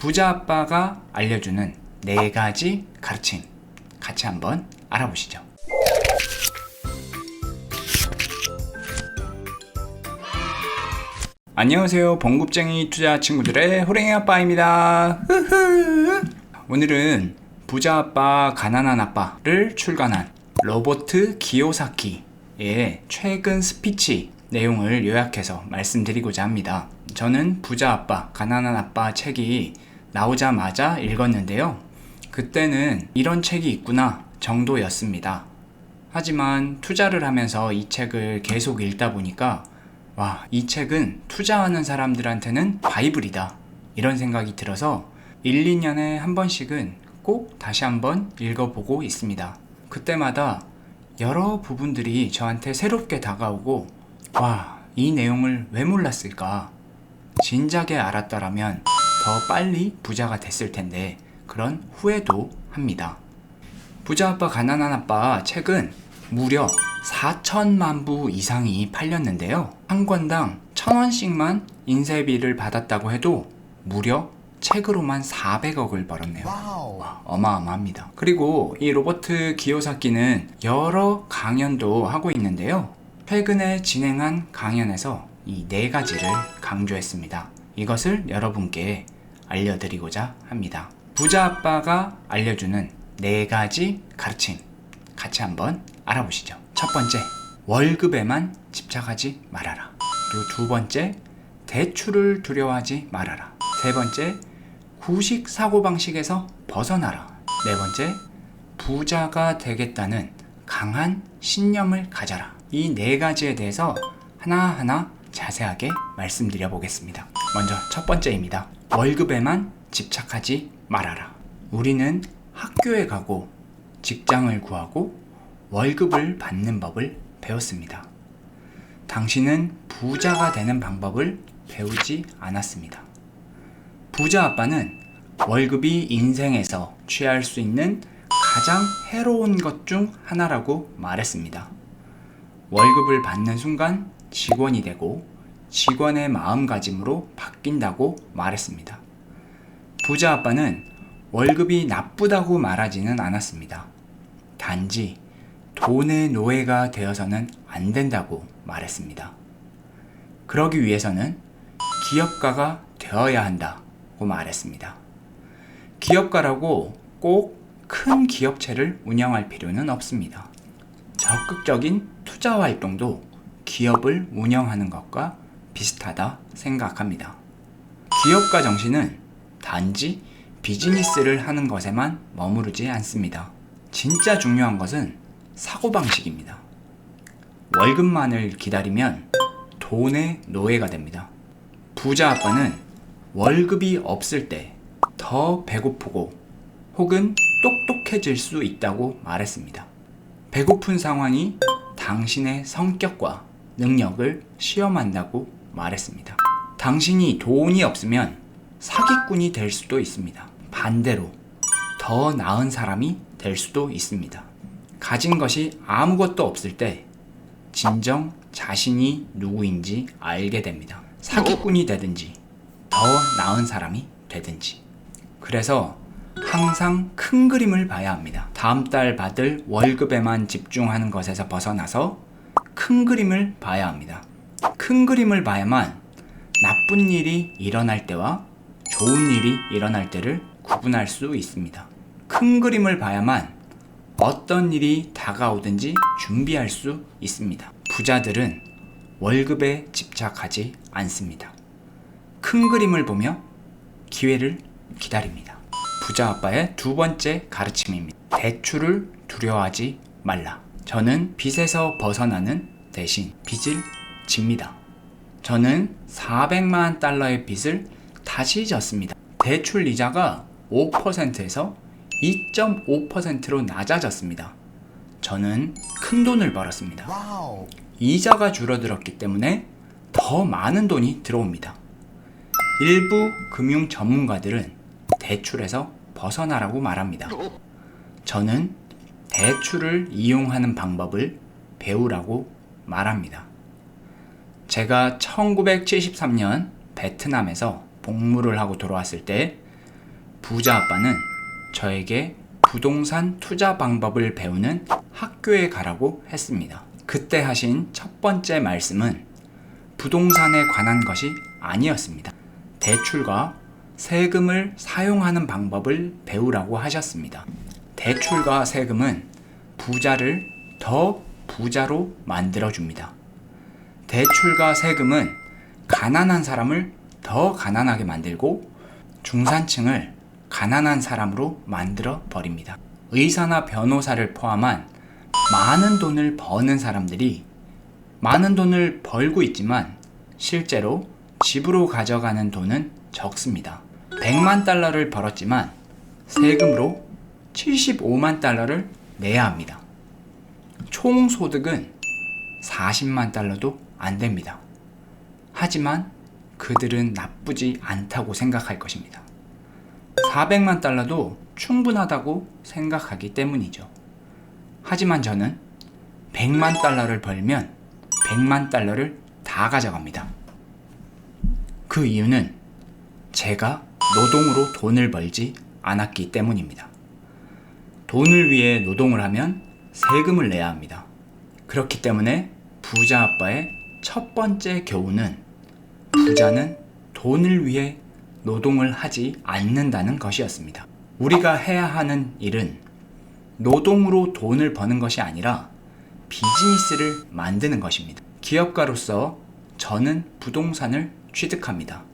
부자 아빠가 알려주는 4가지 가르침, 같이 한번 알아보시죠. 안녕하세요, 봉급쟁이 투자 친구들의 호랭이 아빠입니다. 오늘은 부자 아빠 가난한 아빠를 출간한 로버트 기요사키의 최근 스피치 내용을 요약해서 말씀드리고자 합니다. 저는 부자 아빠 가난한 아빠 책이 나오자마자 읽었는데요, 그때는 이런 책이 있구나 정도였습니다. 하지만 투자를 하면서 이 책을 계속 읽다 보니까 와, 이 책은 투자하는 사람들한테는 바이블이다, 이런 생각이 들어서 1, 2년에 한 번씩은 꼭 다시 한번 읽어보고 있습니다. 그때마다 여러 부분들이 저한테 새롭게 다가오고, 와, 이 내용을 왜 몰랐을까? 진작에 알았더라면 더 빨리 부자가 됐을 텐데, 그런 후회도 합니다. 부자 아빠 가난한 아빠 책은 무려 4천만 부 이상이 팔렸는데요, 한 권당 1,000원씩만 인쇄비를 받았다고 해도 무려 책으로만 400억을 벌었네요. 와, 어마어마합니다. 그리고 이 로버트 기요사키는 여러 강연도 하고 있는데요, 최근에 진행한 강연에서 이 4가지를 강조했습니다. 이것을 여러분께 알려드리고자 합니다. 부자 아빠가 알려주는 4가지 가르침, 같이 한번 알아보시죠. 첫 번째, 월급에만 집착하지 말아라. 그리고 두 번째, 대출을 두려워하지 말아라. 세 번째, 구식 사고방식에서 벗어나라. 네 번째, 부자가 되겠다는 강한 신념을 가져라. 이 4가지에 대해서 하나하나 자세하게 말씀드려 보겠습니다. 먼저 첫 번째입니다. 월급에만 집착하지 말아라. 우리는 학교에 가고 직장을 구하고 월급을 받는 법을 배웠습니다. 당신은 부자가 되는 방법을 배우지 않았습니다. 부자 아빠는 월급이 인생에서 취할 수 있는 가장 해로운 것 중 하나라고 말했습니다. 월급을 받는 순간 직원이 되고 직원의 마음가짐으로 바뀐다고 말했습니다. 부자 아빠는 월급이 나쁘다고 말하지는 않았습니다. 단지 돈의 노예가 되어서는 안 된다고 말했습니다. 그러기 위해서는 기업가가 되어야 한다고 말했습니다. 기업가라고 꼭 큰 기업체를 운영할 필요는 없습니다. 적극적인 투자 활동도 기업을 운영하는 것과 비슷하다 생각합니다. 기업가 정신은 단지 비즈니스를 하는 것에만 머무르지 않습니다. 진짜 중요한 것은 사고방식입니다. 월급만을 기다리면 돈의 노예가 됩니다. 부자 아빠는 월급이 없을 때 더 배고프고 혹은 똑똑해질 수 있다고 말했습니다. 배고픈 상황이 당신의 성격과 능력을 시험한다고 말했습니다. 당신이 돈이 없으면 사기꾼이 될 수도 있습니다. 반대로 더 나은 사람이 될 수도 있습니다. 가진 것이 아무것도 없을 때 진정 자신이 누구인지 알게 됩니다. 사기꾼이 되든지 더 나은 사람이 되든지. 그래서 항상 큰 그림을 봐야 합니다. 다음 달 받을 월급에만 집중하는 것에서 벗어나서 큰 그림을 봐야 합니다. 큰 그림을 봐야만 나쁜 일이 일어날 때와 좋은 일이 일어날 때를 구분할 수 있습니다. 큰 그림을 봐야만 어떤 일이 다가오든지 준비할 수 있습니다. 부자들은 월급에 집착하지 않습니다. 큰 그림을 보며 기회를 기다립니다. 부자 아빠의 두 번째 가르침입니다. 대출을 두려워하지 말라. 저는 빚에서 벗어나는 대신 빚을 집니다. 저는 400만 달러의 빚을 다시 졌습니다. 대출 이자가 5%에서 2.5%로 낮아졌습니다. 저는 큰 돈을 벌었습니다. 이자가 줄어들었기 때문에 더 많은 돈이 들어옵니다. 일부 금융 전문가들은 대출에서 벗어나라고 말합니다. 저는 대출을 이용하는 방법을 배우라고 말합니다. 제가 1973년 베트남에서 복무를 하고 돌아왔을 때 부자 아빠는 저에게 부동산 투자 방법을 배우는 학교에 가라고 했습니다. 그때 하신 첫 번째 말씀은 부동산에 관한 것이 아니었습니다. 대출과 세금을 사용하는 방법을 배우라고 하셨습니다. 대출과 세금은 부자를 더 부자로 만들어줍니다. 대출과 세금은 가난한 사람을 더 가난하게 만들고 중산층을 가난한 사람으로 만들어 버립니다. 의사나 변호사를 포함한 많은 돈을 버는 사람들이 많은 돈을 벌고 있지만 실제로 집으로 가져가는 돈은 적습니다. 100만 달러를 벌었지만 세금으로 75만 달러를 내야 합니다. 총 소득은 40만 달러도 안 됩니다. 하지만 그들은 나쁘지 않다고 생각할 것입니다. 400만 달러도 충분하다고 생각하기 때문이죠. 하지만 저는 100만 달러를 벌면 100만 달러를 다 가져갑니다. 그 이유는 제가 노동으로 돈을 벌지 않았기 때문입니다. 돈을 위해 노동을 하면 세금을 내야 합니다. 그렇기 때문에 부자 아빠의 첫 번째 교훈은 부자는 돈을 위해 노동을 하지 않는다는 것이었습니다. 우리가 해야 하는 일은 노동으로 돈을 버는 것이 아니라 비즈니스를 만드는 것입니다. 기업가로서 저는 부동산을 취득합니다.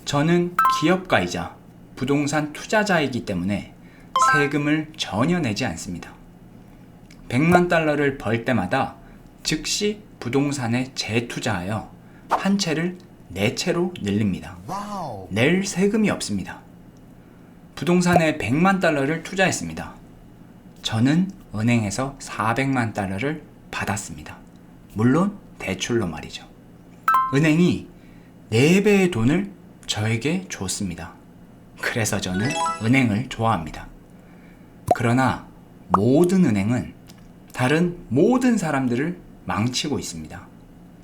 저는 기업가이자 부동산 투자자이기 때문에 세금을 전혀 내지 않습니다. 100만 달러를 벌 때마다 즉시 부동산에 재투자하여 한 채를 4채로 늘립니다. 낼 세금이 없습니다. 부동산에 100만 달러를 투자했습니다. 저는 은행에서 400만 달러를 받았습니다. 물론 대출로 말이죠. 은행이 4배의 돈을 저에게 줬습니다. 그래서 저는 은행을 좋아합니다. 그러나 모든 은행은 다른 모든 사람들을 망치고 있습니다.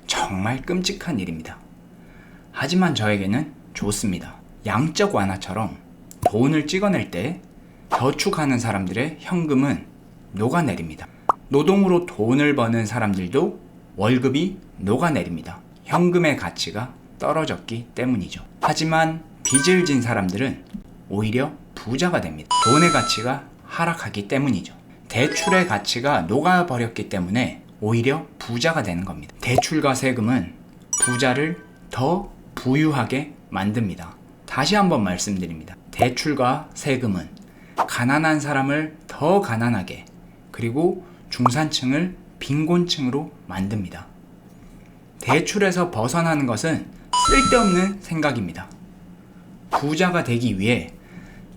정말 끔찍한 일입니다. 하지만 저에게는 좋습니다. 양적 완화처럼 돈을 찍어낼 때 저축하는 사람들의 현금은 녹아내립니다. 노동으로 돈을 버는 사람들도 월급이 녹아내립니다. 현금의 가치가 떨어졌기 때문이죠. 하지만 빚을 진 사람들은 오히려 부자가 됩니다. 돈의 가치가 하락하기 때문이죠. 대출의 가치가 녹아버렸기 때문에 오히려 부자가 되는 겁니다. 대출과 세금은 부자를 더 부유하게 만듭니다. 다시 한번 말씀드립니다. 대출과 세금은 가난한 사람을 더 가난하게, 그리고 중산층을 빈곤층으로 만듭니다. 대출에서 벗어나는 것은 쓸데없는 생각입니다. 부자가 되기 위해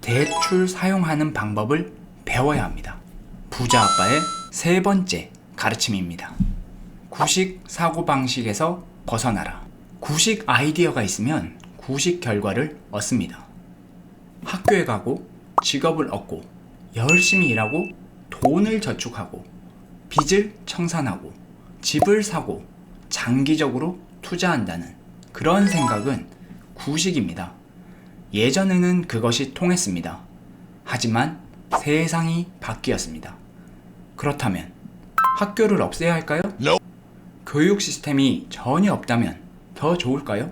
대출 사용하는 방법을 배워야 합니다. 부자 아빠의 세 번째 가르침입니다. 구식 사고방식에서 벗어나라. 구식 아이디어가 있으면 구식 결과를 얻습니다. 학교에 가고 직업을 얻고 열심히 일하고 돈을 저축하고 빚을 청산하고 집을 사고 장기적으로 투자한다는 그런 생각은 구식입니다. 예전에는 그것이 통했습니다. 하지만 세상이 바뀌었습니다. 그렇다면 학교를 없애야 할까요? No. 교육 시스템이 전혀 없다면 더 좋을까요?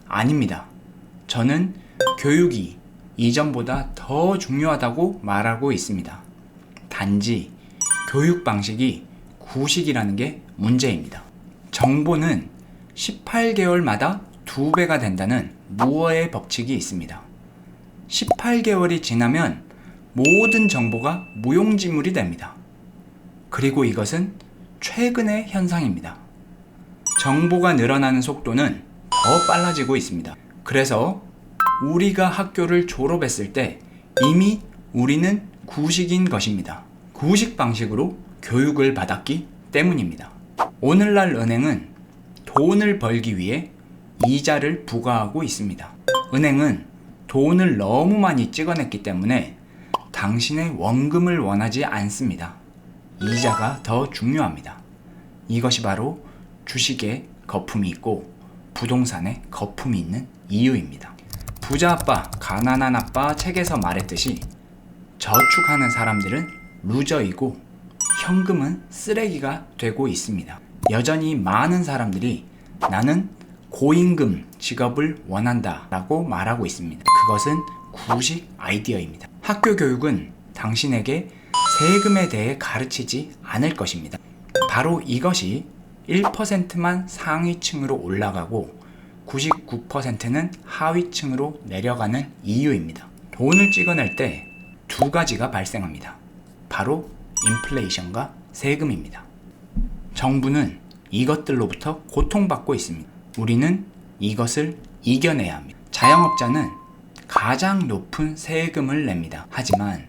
아닙니다. 저는 교육이 이전보다 더 중요하다고 말하고 있습니다. 단지 교육 방식이 구식이라는 게 문제입니다. 정보는 18개월마다 2배가 된다는 무어의 법칙이 있습니다. 18개월이 지나면 모든 정보가 무용지물이 됩니다. 그리고 이것은 최근의 현상입니다. 정보가 늘어나는 속도는 더 빨라지고 있습니다. 그래서 우리가 학교를 졸업했을 때 이미 우리는 구식인 것입니다. 구식 방식으로 교육을 받았기 때문입니다. 오늘날 은행은 돈을 벌기 위해 이자를 부과하고 있습니다. 은행은 돈을 너무 많이 찍어냈기 때문에 당신의 원금을 원하지 않습니다. 이자가 더 중요합니다. 이것이 바로 주식에 거품이 있고 부동산에 거품이 있는 이유입니다. 부자 아빠, 가난한 아빠 책에서 말했듯이 저축하는 사람들은 루저이고 현금은 쓰레기가 되고 있습니다. 여전히 많은 사람들이 나는 고임금 직업을 원한다 라고 말하고 있습니다. 그것은 구식 아이디어입니다. 학교 교육은 당신에게 세금에 대해 가르치지 않을 것입니다. 바로 이것이 1%만 상위층으로 올라가고 99%는 하위층으로 내려가는 이유입니다. 돈을 찍어낼 때 두 가지가 발생합니다. 바로 인플레이션과 세금입니다. 정부는 이것들로부터 고통받고 있습니다. 우리는 이것을 이겨내야 합니다. 자영업자는 가장 높은 세금을 냅니다. 하지만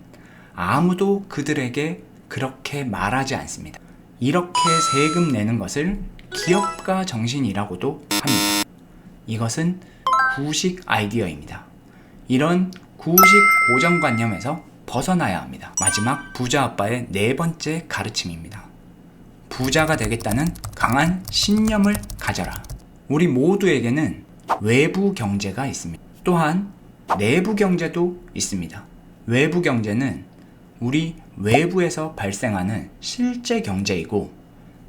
아무도 그들에게 그렇게 말하지 않습니다. 이렇게 세금 내는 것을 기업가 정신이라고도 합니다. 이것은 구식 아이디어입니다. 이런 구식 고정관념에서 벗어나야 합니다. 마지막 부자 아빠의 네 번째 가르침입니다. 부자가 되겠다는 강한 신념을 가져라. 우리 모두에게는 외부 경제가 있습니다. 또한 내부 경제도 있습니다. 외부 경제는 우리 외부에서 발생하는 실제 경제이고,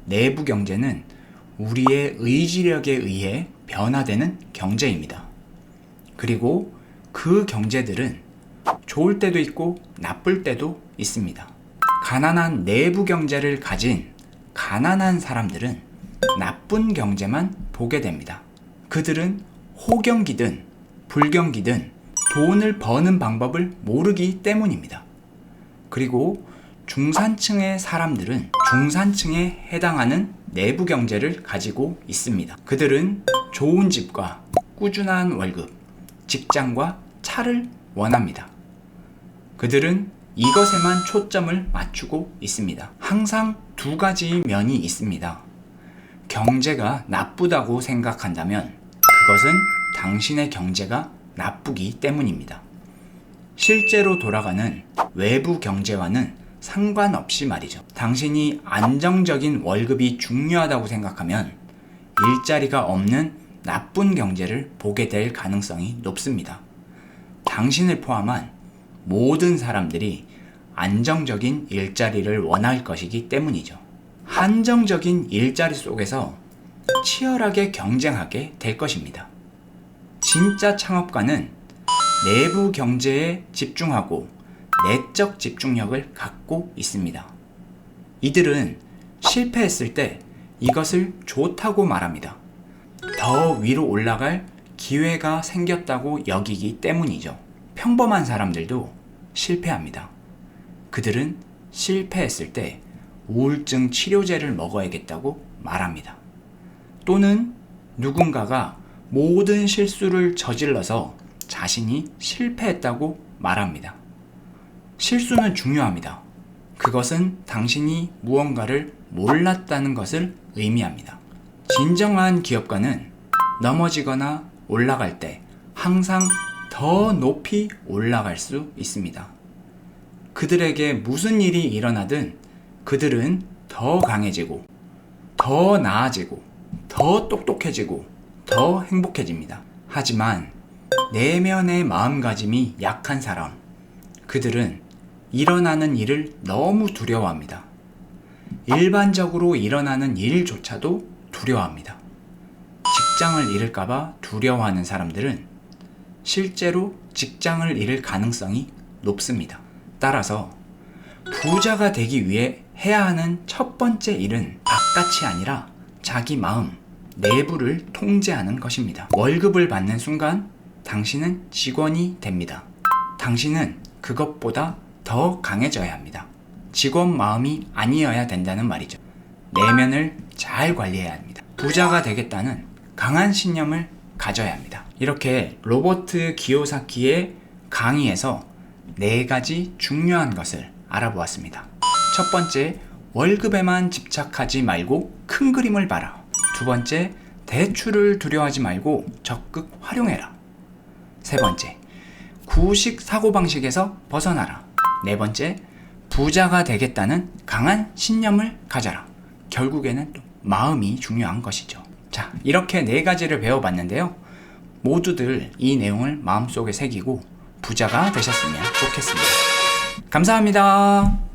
내부 경제는 우리의 의지력에 의해 변화되는 경제입니다. 그리고 그 경제들은 좋을 때도 있고 나쁠 때도 있습니다. 가난한 내부 경제를 가진 가난한 사람들은 나쁜 경제만 보게 됩니다. 그들은 호경기든 불경기든 돈을 버는 방법을 모르기 때문입니다. 그리고 중산층의 사람들은 중산층에 해당하는 내부 경제를 가지고 있습니다. 그들은 좋은 집과 꾸준한 월급, 직장과 차를 원합니다. 그들은 이것에만 초점을 맞추고 있습니다. 항상 두 가지 면이 있습니다. 경제가 나쁘다고 생각한다면 그것은 당신의 경제가 나쁘기 때문입니다. 실제로 돌아가는 외부 경제와는 상관없이 말이죠. 당신이 안정적인 월급이 중요하다고 생각하면 일자리가 없는 나쁜 경제를 보게 될 가능성이 높습니다. 당신을 포함한 모든 사람들이 안정적인 일자리를 원할 것이기 때문이죠. 한정적인 일자리 속에서 치열하게 경쟁하게 될 것입니다. 진짜 창업가는 내부 경제에 집중하고 내적 집중력을 갖고 있습니다. 이들은 실패했을 때 이것을 좋다고 말합니다. 더 위로 올라갈 기회가 생겼다고 여기기 때문이죠. 평범한 사람들도 실패합니다. 그들은 실패했을 때 우울증 치료제를 먹어야겠다고 말합니다. 또는 누군가가 모든 실수를 저질러서 자신이 실패했다고 말합니다. 실수는 중요합니다. 그것은 당신이 무언가를 몰랐다는 것을 의미합니다. 진정한 기업가는 넘어지거나 올라갈 때 항상 더 높이 올라갈 수 있습니다. 그들에게 무슨 일이 일어나든 그들은 더 강해지고, 더 나아지고, 더 똑똑해지고, 더 행복해집니다. 하지만 내면의 마음가짐이 약한 사람, 그들은 일어나는 일을 너무 두려워합니다. 일반적으로 일어나는 일조차도 두려워합니다. 직장을 잃을까봐 두려워하는 사람들은 실제로 직장을 잃을 가능성이 높습니다. 따라서 부자가 되기 위해 해야 하는 첫 번째 일은 바깥이 아니라 자기 마음, 내부를 통제하는 것입니다. 월급을 받는 순간 당신은 직원이 됩니다. 당신은 그것보다 더 강해져야 합니다. 직원 마음이 아니어야 된다는 말이죠. 내면을 잘 관리해야 합니다. 부자가 되겠다는 강한 신념을 가져야 합니다. 이렇게 로버트 기요사키의 강의에서 4가지 중요한 것을 알아보았습니다. 첫 번째, 월급에만 집착하지 말고 큰 그림을 봐라. 두 번째, 대출을 두려워하지 말고 적극 활용해라. 세 번째, 구식 사고방식에서 벗어나라. 네 번째, 부자가 되겠다는 강한 신념을 가져라. 결국에는 또 마음이 중요한 것이죠. 자, 이렇게 4가지를 배워봤는데요. 모두들 이 내용을 마음속에 새기고 부자가 되셨으면 좋겠습니다. 감사합니다.